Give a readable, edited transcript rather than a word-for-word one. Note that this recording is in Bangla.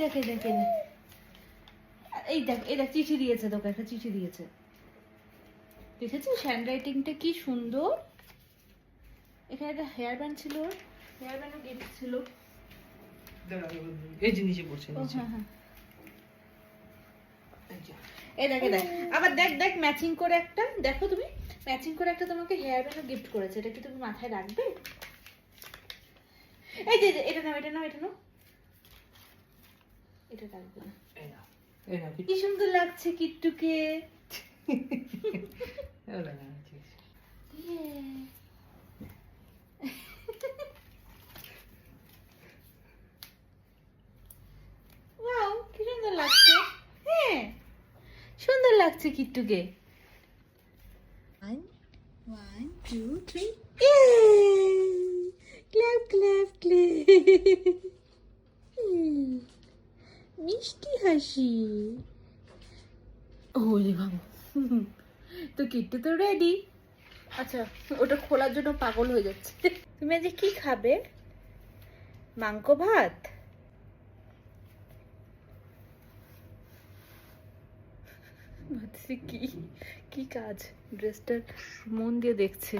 দেখ এই দেখ এই দেখ এই দেখ চিঠি দিয়েছে, তোকে একটা চিঠি দিয়েছে, দেখেছিস হ্যান্ড রাইটিংটা কি সুন্দর। এখানে একটা হেয়ার ব্যান্ড ছিল, হেয়ার ব্যান্ডও গিফট ছিল। এই জিনিসে পড়ছে ও নিচে। হ্যাঁ হ্যাঁ, এই দেখ দেখ আবার দেখ দেখ ম্যাচিং করে একটা, দেখো তুমি ম্যাচিং করে একটা তোমাকে হেয়ার ব্যান্ডও গিফট করেছে। এটা কি তুমি মাথায় রাখবে? এই যে এটা নাও এটা নাও এটা নাও, এটা রাখবে না। এই না, এই না, কি সুন্দর লাগছে কিট্টুকে। এই না, ঠিক আছে। ওয়াও কি সুন্দর লাগছে। হ্যাঁ সুন্দর লাগছে কিট্টুকে। 1 1 2 3 ক্ল্যাপ ক্ল্যাপ ক্ল্যাপ। মিষ্টি হাসি। ওরে বাবা, তো কিট্টু তো রেডি। আচ্ছা ওটা খোলার জন্য পাগল হয়ে যাচ্ছে। তুমি আজ কি খাবে? মাংস ভাত? ভাবছি কি কি কাজ, ড্রেসটা মন দিয়ে দেখছে।